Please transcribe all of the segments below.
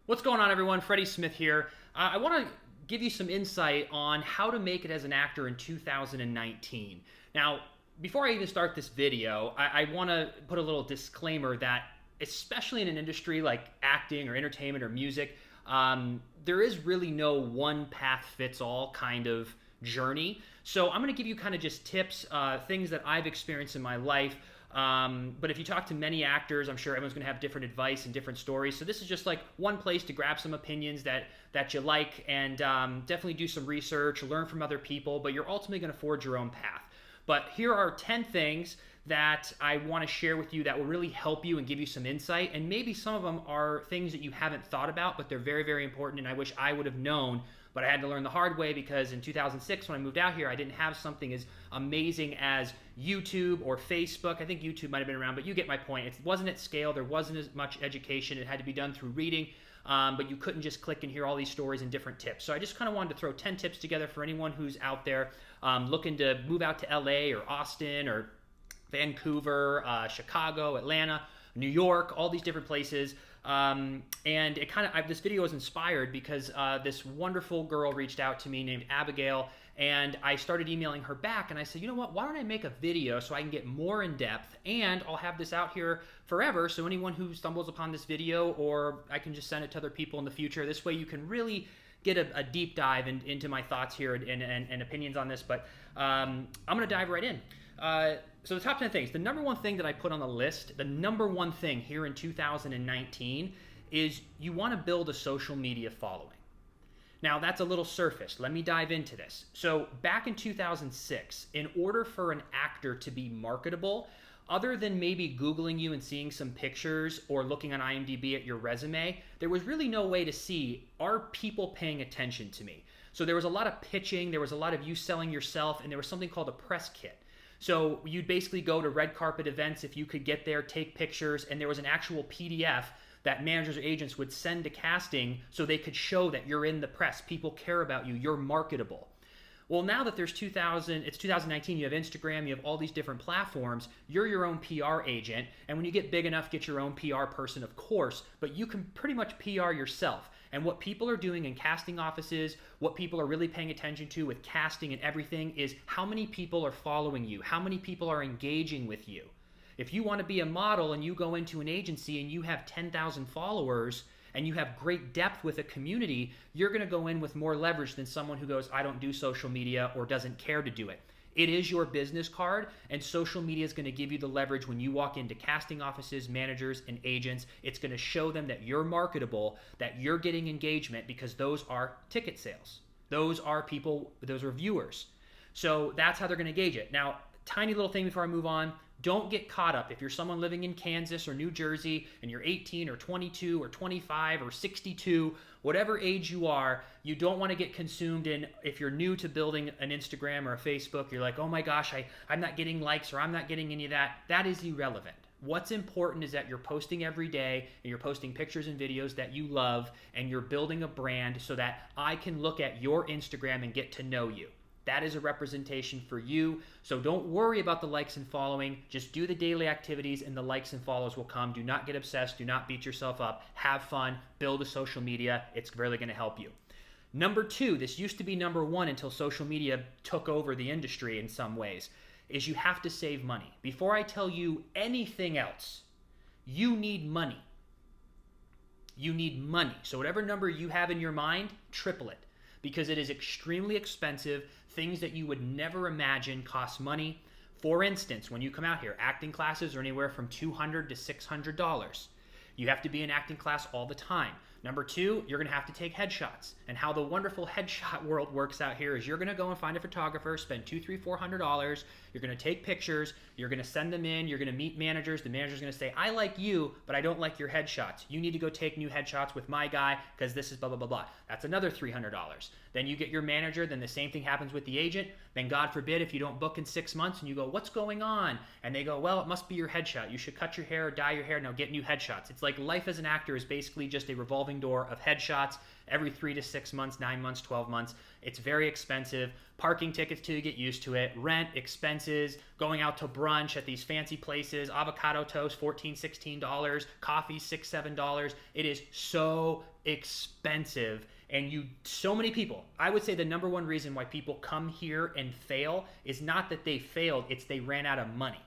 What's going on, everyone? Freddie Smith here. I want to give you some insight on how to make it as an actor in 2019. Now, before I even start this video, I want to put a little disclaimer that, especially in an industry like acting or entertainment or music, there is really no one path fits all kind of journey. So I'm going to give you kind of just tips, things that I've experienced in my life. But if you talk to many actors, I'm sure everyone's going to have different advice and different stories. So this is just like one place to grab some opinions that you like, and definitely do some research, learn from other people, but you're ultimately going to forge your own path. But here are 10 things that I want to share with you that will really help you and give you some insight. And maybe some of them are things that you haven't thought about, but they're very, very important, and I wish I would have known, but I had to learn the hard way because in 2006 when I moved out here, I didn't have something as amazing as YouTube or Facebook. I think YouTube might have been around, but you get my point. It wasn't at scale. There wasn't as much education. It had to be done through reading, but you couldn't just click and hear all these stories and different tips. So I just kind of wanted to throw 10 tips together for anyone who's out there looking to move out to LA or Austin or Vancouver, Chicago, Atlanta, New York, all these different places. And it kind of, this video was inspired because this wonderful girl reached out to me named Abigail, and I started emailing her back, and I said, you know what, why don't I make a video so I can get more in depth, and I'll have this out here forever, so anyone who stumbles upon this video, or I can just send it to other people in the future. This way you can really get a deep dive into my thoughts here and opinions on this, but I'm going to dive right in. So the top 10 things, the number one thing that I put on the list, the number one thing here in 2019 is you want to build a social media following. Now that's a little surface. Let me dive into this. So back in 2006, in order for an actor to be marketable, other than maybe Googling you and seeing some pictures or looking on IMDb at your resume, there was really no way to see, are people paying attention to me? So there was a lot of pitching, there was a lot of you selling yourself, and there was something called a press kit. So you'd basically go to red carpet events if you could get there, take pictures, and there was an actual PDF that managers or agents would send to casting so they could show that you're in the press, people care about you, you're marketable. Well, now that it's 2019, you have Instagram, you have all these different platforms, you're your own PR agent, and when you get big enough, get your own PR person, of course, but you can pretty much PR yourself. And what people are doing in casting offices, what people are really paying attention to with casting and everything is how many people are following you, how many people are engaging with you. If you want to be a model and you go into an agency and you have 10,000 followers, and you have great depth with a community, you're going to go in with more leverage than someone who goes, I don't do social media or doesn't care to do it. It is your business card, and social media is going to give you the leverage when you walk into casting offices, managers, and agents. It's going to show them that you're marketable, that you're getting engagement, because those are ticket sales. Those are people, those are viewers. So that's how they're going to gauge it. Now, tiny little thing before I move on. Don't get caught up. If you're someone living in Kansas or New Jersey and you're 18 or 22 or 25 or 62, whatever age you are, you don't want to get consumed in, if you're new to building an Instagram or a Facebook, you're like, oh my gosh, I'm not getting likes or I'm not getting any of that. That is irrelevant. What's important is that you're posting every day and you're posting pictures and videos that you love, and you're building a brand so that I can look at your Instagram and get to know you. That is a representation for you. So don't worry about the likes and following. Just do the daily activities and the likes and follows will come. Do not get obsessed. Do not beat yourself up. Have fun. Build a social media. It's really going to help you. Number two, this used to be number one until social media took over the industry in some ways, is you have to save money. Before I tell you anything else, you need money. You need money. So whatever number you have in your mind, triple it, because it is extremely expensive. Things that you would never imagine cost money. For instance, when you come out here, acting classes are anywhere from $200 to $600. You have to be in acting class all the time. Number two, you're going to have to take headshots. And how the wonderful headshot world works out here is you're going to go and find a photographer, spend $200, $300, $400. You're going to take pictures. You're going to send them in. You're going to meet managers. The manager's going to say, I like you, but I don't like your headshots. You need to go take new headshots with my guy because this is blah, blah, blah, blah. That's another $300. Then you get your manager. Then the same thing happens with the agent. Then God forbid if you don't book in 6 months and you go, what's going on? And they go, well, it must be your headshot. You should cut your hair or dye your hair. Now get new headshots. It's like life as an actor is basically just a revolving revolving door of headshots every 3 to 6 months, 9 months, 12 months. It's very expensive. Parking tickets to get used to it, rent, expenses, going out to brunch at these fancy places, avocado toast, $14, $16, coffee, $6, $7. It is so expensive. And so many people, I would say the number one reason why people come here and fail is not that they failed, it's they ran out of money.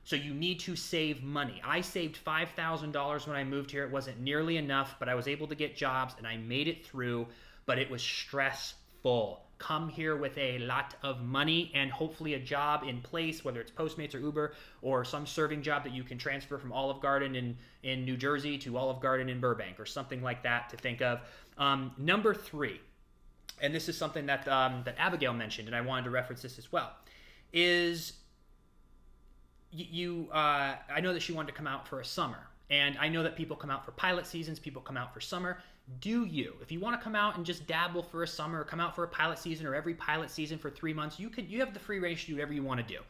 So you need to save money. I saved $5,000 when I moved here. It wasn't nearly enough, but I was able to get jobs and I made it through, but it was stressful. Come here with a lot of money and hopefully a job in place, whether it's Postmates or Uber or some serving job that you can transfer from Olive Garden in New Jersey to Olive Garden in Burbank or something like that to think of. Number 3, and this is something that Abigail mentioned, and I wanted to reference this as well, is I know that she wanted to come out for a summer, and I know that people come out for pilot seasons, people come out for summer. Do you? If you want to come out and just dabble for a summer or come out for a pilot season or every pilot season for 3 months, you have the free range to do whatever you want to do.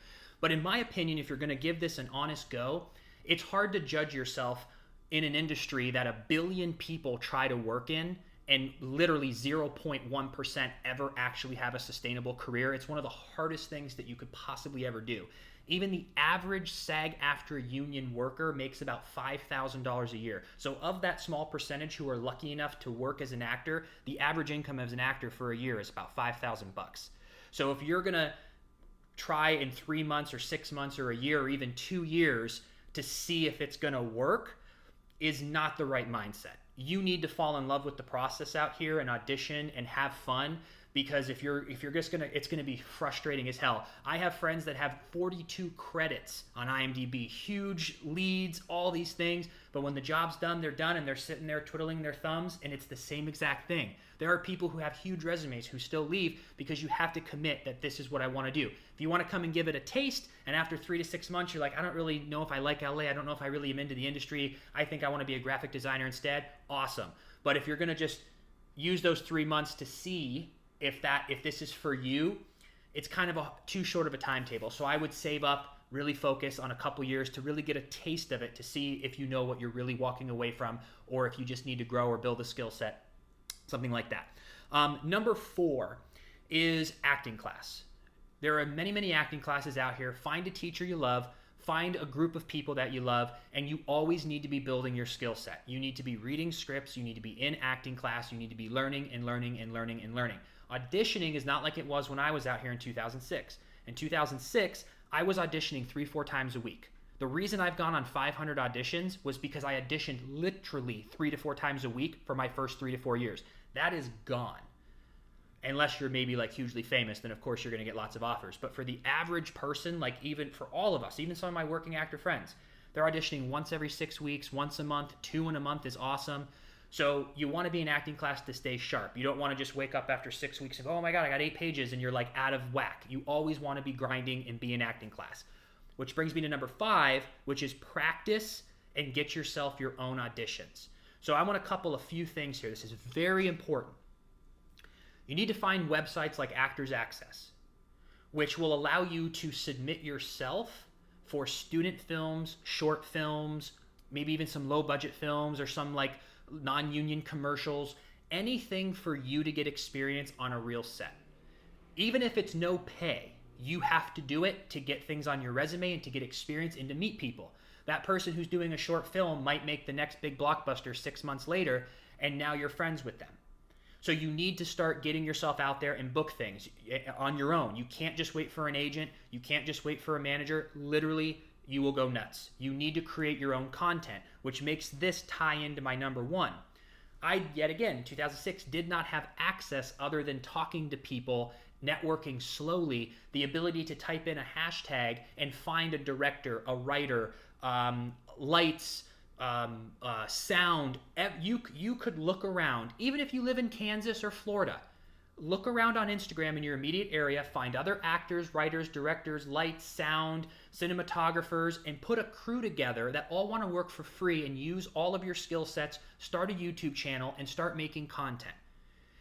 But in my opinion, if you're going to give this an honest go, it's hard to judge yourself in an industry that 1 billion people try to work in and literally 0.1% ever actually have a sustainable career. It's one of the hardest things that you could possibly ever do. Even the average SAG-AFTRA union worker makes about $5,000 a year. So of that small percentage who are lucky enough to work as an actor, the average income as an actor for a year is about $5,000. So if you're gonna try in 3 months or 6 months or a year or even 2 years to see if it's gonna work, is not the right mindset. You need to fall in love with the process out here and audition and have fun. Because if you're just it's gonna be frustrating as hell. I have friends that have 42 credits on IMDb, huge leads, all these things, but when the job's done, they're done, and they're sitting there twiddling their thumbs, and it's the same exact thing. There are people who have huge resumes who still leave because you have to commit that this is what I want to do. If you want to come and give it a taste, and after 3 to 6 months, you're like, I don't really know if I like LA, I don't know if I really am into the industry, I think I want to be a graphic designer instead, awesome. But if you're gonna just use those 3 months to see if this is for you, it's kind of too short of a timetable. So I would save up, really focus on a couple years to really get a taste of it to see if you know what you're really walking away from, or if you just need to grow or build a skill set, something like that. Number 4 is acting class. There are many, many acting classes out here. Find a teacher you love, find a group of people that you love, and you always need to be building your skill set. You need to be reading scripts, you need to be in acting class, you need to be learning and learning and learning and learning. Auditioning is not like it was when I was out here in 2006. In 2006, I was auditioning 3-4 times a week. The reason I've gone on 500 auditions was because I auditioned literally 3 to 4 times a week for my first 3 to 4 years. That is gone. Unless you're maybe like hugely famous, then of course you're going to get lots of offers. But for the average person, like even for all of us, even some of my working actor friends, they're auditioning once every 6 weeks, once a month, 2 in a month is awesome. So you want to be in acting class to stay sharp. You don't want to just wake up after 6 weeks and go, oh my God, I got 8 pages, and you're like out of whack. You always want to be grinding and be in acting class. Which brings me to number 5, which is practice and get yourself your own auditions. So I want to couple a few things here. This is very important. You need to find websites like Actors Access, which will allow you to submit yourself for student films, short films, maybe even some low budget films or some like non-union commercials, anything for you to get experience on a real set. Even if it's no pay, you have to do it to get things on your resume and to get experience and to meet people. That person who's doing a short film might make the next big blockbuster 6 months later, and now you're friends with them. So you need to start getting yourself out there and book things on your own. You can't just wait for an agent. You can't just wait for a manager. Literally, you will go nuts. You need to create your own content, which makes this tie into my number 1. I, yet again, 2006, did not have access other than talking to people, networking slowly, the ability to type in a hashtag and find a director, a writer, lights, sound. You could look around, even if you live in Kansas or Florida. Look around on Instagram in your immediate area, find other actors, writers, directors, lights, sound, cinematographers, and put a crew together that all want to work for free and use all of your skill sets, start a YouTube channel, and start making content.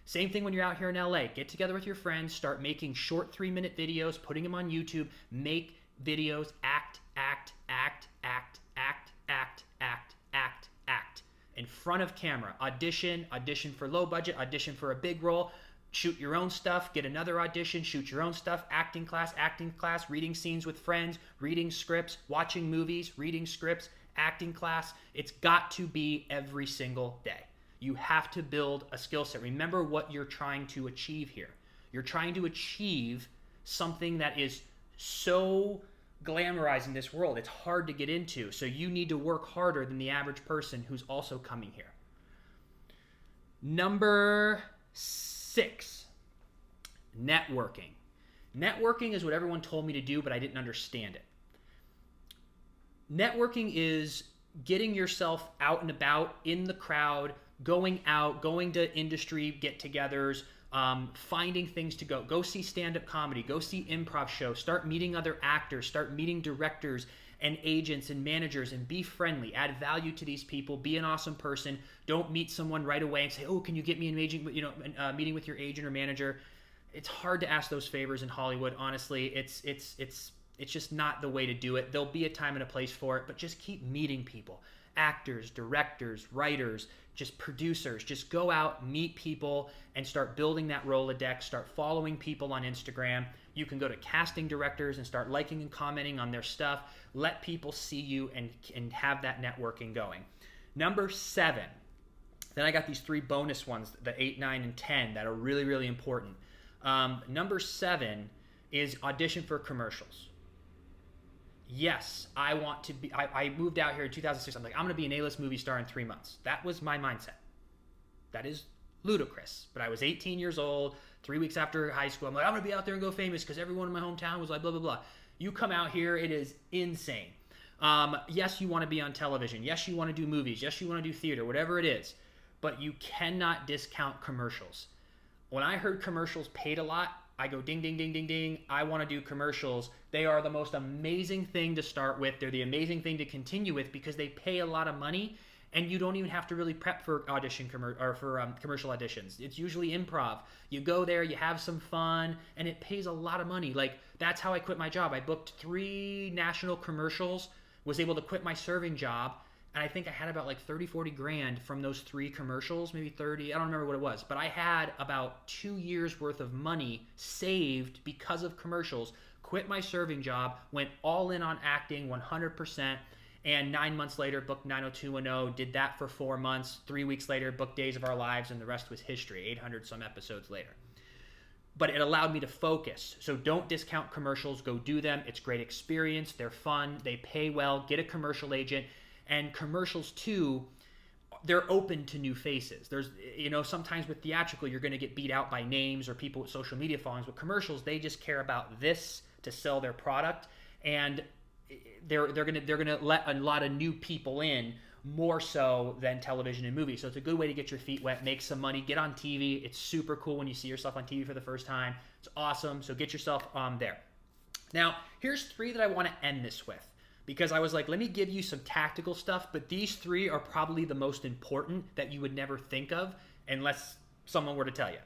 Same thing when you're out here in LA. Get together with your friends, start making short 3-minute videos, putting them on YouTube, make videos, act, and front of camera, audition for low budget, audition for a big role, shoot your own stuff, get another audition, shoot your own stuff, acting class, reading scenes with friends, reading scripts, watching movies, reading scripts, acting class. It's got to be every single day. You have to build a skill set. Remember what you're trying to achieve here. You're trying to achieve something that is so glamorized in this world. It's hard to get into. So you need to work harder than the average person who's also coming here. Number 6, networking. Networking is what everyone told me to do, but I didn't understand it. Networking is getting yourself out and about in the crowd, going out, going to industry get-togethers, finding things to go see stand-up comedy, go see improv shows, start meeting other actors, start meeting directors and agents and managers, and be friendly, add value to these people, be an awesome person. Don't meet someone right away and say, oh, can you get me an agent, meeting with your agent or manager. It's hard to ask those favors in Hollywood. Honestly, it's just not the way to do it. There'll be a time and a place for it, but just keep meeting people. Actors, directors, writers, just producers. Just go out, meet people, and start building that Rolodex. Start following people on Instagram. You can go to casting directors and start liking and commenting on their stuff. Let people see you and have that networking going. Number 7. Then I got these 3 bonus ones, the 8, 9, and 10, that are really, really important. Number 7 is audition for commercials. Yes, I want to be. I moved out here in 2006. I'm like, I'm going to be an A-list movie star in 3 months. That was my mindset. That is ludicrous. But I was 18 years old, 3 weeks after high school. I'm like, I'm going to be out there and go famous because everyone in my hometown was like, blah, blah, blah. You come out here, it is insane. Yes, you want to be on television. Yes, you want to do movies. Yes, you want to do theater, whatever it is. But you cannot discount commercials. When I heard commercials paid a lot, I go ding, ding, ding, ding, ding. I want to do commercials. They are the most amazing thing to start with. They're the amazing thing to continue with because they pay a lot of money and you don't even have to really prep for commercial auditions. It's usually improv. You go there, you have some fun, and it pays a lot of money. Like, that's how I quit my job. I booked 3 national commercials, was able to quit my serving job, and I think I had about like 30, 40 grand from those 3 commercials, maybe 30. I don't remember what it was. But I had about 2 years worth of money saved because of commercials, quit my serving job, went all in on acting 100%, and 9 months later, booked 90210, did that for 4 months. 3 weeks later, booked Days of Our Lives, and the rest was history, 800 some episodes later. But it allowed me to focus. So don't discount commercials. Go do them. It's great experience. They're fun. They pay well. Get a commercial agent. And commercials too, they're open to new faces. There's, sometimes with theatrical, you're going to get beat out by names or people with social media followings. With commercials, they just care about this to sell their product, and they're gonna let a lot of new people in more so than television and movies. So it's a good way to get your feet wet, make some money, get on TV. It's super cool when you see yourself on TV for the first time. It's awesome. So get yourself there. Now, here's 3 that I want to end this with, because I was like, let me give you some tactical stuff, but these 3 are probably the most important that you would never think of unless someone were to tell you.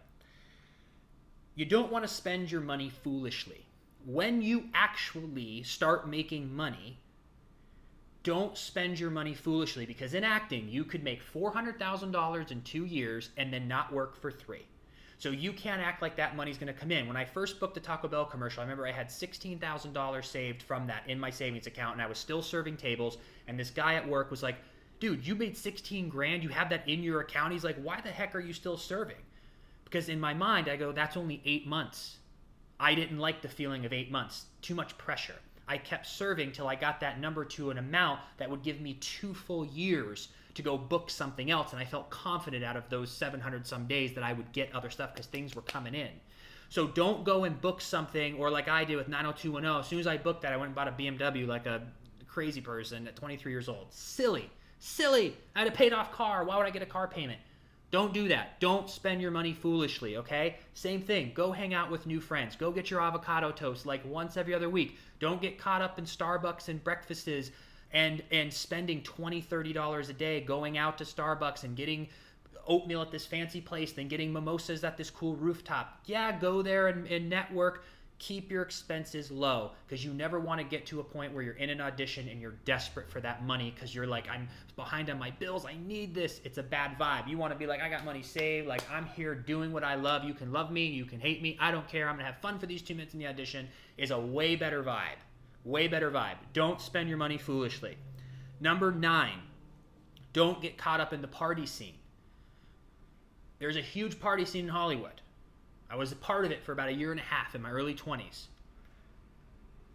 You don't want to spend your money foolishly. When you actually start making money, don't spend your money foolishly, because in acting, you could make $400,000 in 2 years and then not work for 3. So you can't act like that money's going to come in. When I first booked the Taco Bell commercial, I remember I had $16,000 saved from that in my savings account, and I was still serving tables, and this guy at work was like, dude, you made 16 grand, you have that in your account? He's like, why the heck are you still serving? Because in my mind, I go, that's only 8 months. I didn't like the feeling of 8 months. Too much pressure. I kept serving till I got that number to an amount that would give me 2 full years to go book something else, and I felt confident out of those 700 some days that I would get other stuff because things were coming in. So don't go and book something, or like I did with 90210. As soon as I booked that, I went and bought a BMW like a crazy person at 23 years old. Silly. I had a paid off car. Why would I get a car payment? Don't do that. Don't spend your money foolishly, okay? Same thing. Go hang out with new friends. Go get your avocado toast like once every other week. Don't get caught up in Starbucks and breakfasts and spending $20, $30 a day going out to Starbucks and getting oatmeal at this fancy place, then getting mimosas at this cool rooftop. Yeah, go there and network. Keep your expenses low, because you never want to get to a point where you're in an audition and you're desperate for that money because you're like, I'm behind on my bills, I need this. It's a bad vibe. You want to be like, I got money saved, like I'm here doing what I love. You can love me, you can hate me, I don't care. I'm gonna have fun for these 2 minutes in the audition. Is a way better vibe. Way better vibe. Don't spend your money foolishly. Number 9, don't get caught up in the party scene. There's a huge party scene in Hollywood. I was a part of it for about 1.5 years in my early 20s.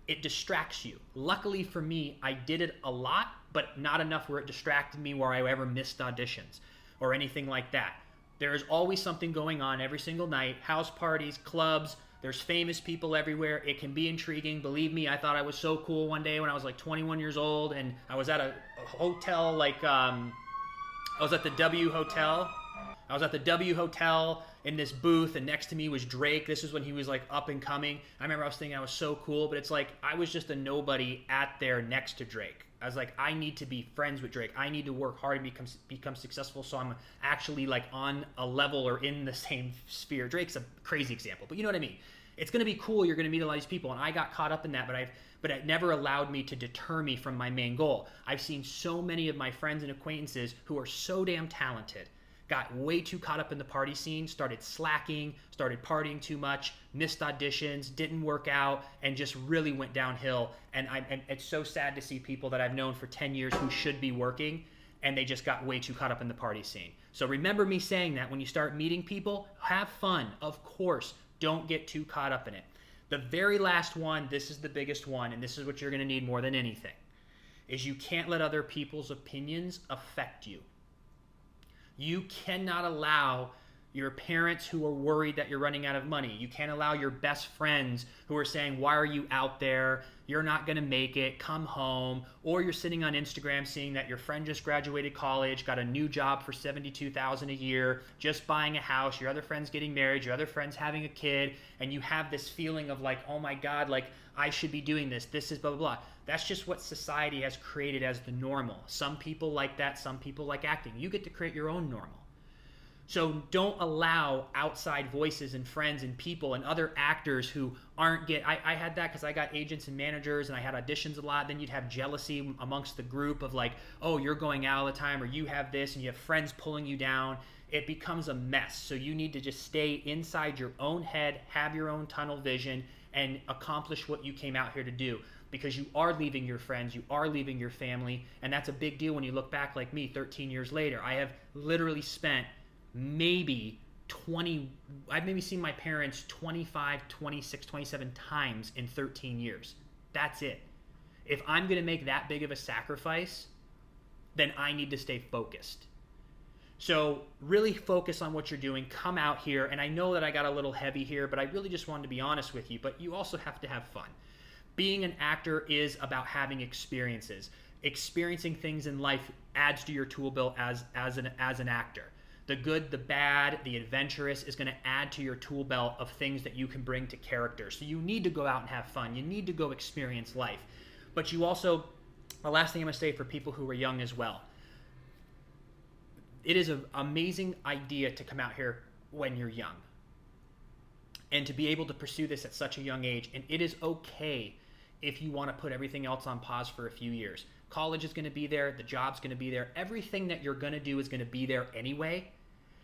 It distracts you. Luckily for me, I did it a lot, but not enough where it distracted me where I ever missed auditions or anything like that. There is always something going on every single night. House parties, clubs, there's famous people everywhere. It can be intriguing. Believe me, I thought I was so cool one day when I was like 21 years old, and I was at a hotel, like I was at the W Hotel. I was at the W Hotel in this booth, and next to me was Drake. This is when he was like up and coming. I remember I was thinking I was so cool, but it's like I was just a nobody at there next to Drake. I was like, I need to be friends with Drake. I need to work hard and become successful, so I'm actually like on a level or in the same sphere. Drake's a crazy example, but you know what I mean. It's going to be cool. You're going to meet a lot of these people, and I got caught up in that, but it never allowed me to deter me from my main goal. I've seen so many of my friends and acquaintances who are so damn talented, got way too caught up in the party scene, started slacking, started partying too much, missed auditions, didn't work out, and just really went downhill. And it's so sad to see people that I've known for 10 years who should be working, and they just got way too caught up in the party scene. So remember me saying that when you start meeting people, have fun, of course. Don't get too caught up in it. The very last one, this is the biggest one, and this is what you're going to need more than anything, is you can't let other people's opinions affect you. You cannot allow your parents who are worried that you're running out of money. You can't allow your best friends who are saying, why are you out there? You're not going to make it. Come home. Or you're sitting on Instagram seeing that your friend just graduated college, got a new job for $72,000 a year, just buying a house, your other friend's getting married, your other friend's having a kid, and you have this feeling of like, oh my God, like I should be doing this. This is blah, blah, blah. That's just what society has created as the normal. Some people like that. Some people like acting. You get to create your own normal. So don't allow outside voices and friends and people and other actors who aren't I had that because I got agents and managers and I had auditions a lot. Then you'd have jealousy amongst the group of like, oh, you're going out all the time, or you have this, and you have friends pulling you down. It becomes a mess. So you need to just stay inside your own head, have your own tunnel vision, and accomplish what you came out here to do. Because you are leaving your friends, you are leaving your family, and that's a big deal when you look back like me 13 years later. I have literally spent maybe I've maybe seen my parents 25, 26, 27 times in 13 years. That's it. If I'm going to make that big of a sacrifice, then I need to stay focused. So really focus on what you're doing. Come out here, and I know that I got a little heavy here, but I really just wanted to be honest with you, but you also have to have fun. Being an actor is about having experiences. Experiencing things in life adds to your tool belt as an actor. The good, the bad, the adventurous is going to add to your tool belt of things that you can bring to characters. So you need to go out and have fun. You need to go experience life. But you also, the last thing I'm going to say for people who are young as well, it is an amazing idea to come out here when you're young and to be able to pursue this at such a young age. And it is okay if you want to put everything else on pause for a few years. College is going to be there. The job's going to be there. Everything that you're going to do is going to be there anyway.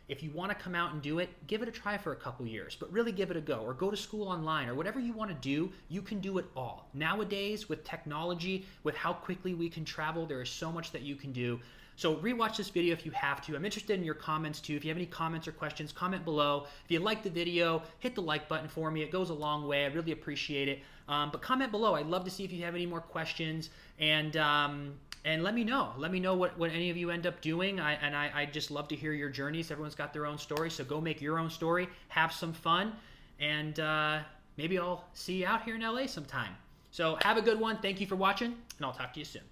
If you want to come out and do it, give it a try for a couple years, but really give it a go, or go to school online, or whatever you want to do. You can do it all. Nowadays, with technology, with how quickly we can travel, there is so much that you can do. So rewatch this video if you have to. I'm interested in your comments too. If you have any comments or questions, comment below. If you like the video, hit the like button for me. It goes a long way. I really appreciate it. But comment below. I'd love to see if you have any more questions, and let me know. Let me know what any of you end up doing. I just love to hear your journeys. Everyone's got their own story, so go make your own story. Have some fun, and maybe I'll see you out here in LA sometime. So have a good one. Thank you for watching, and I'll talk to you soon.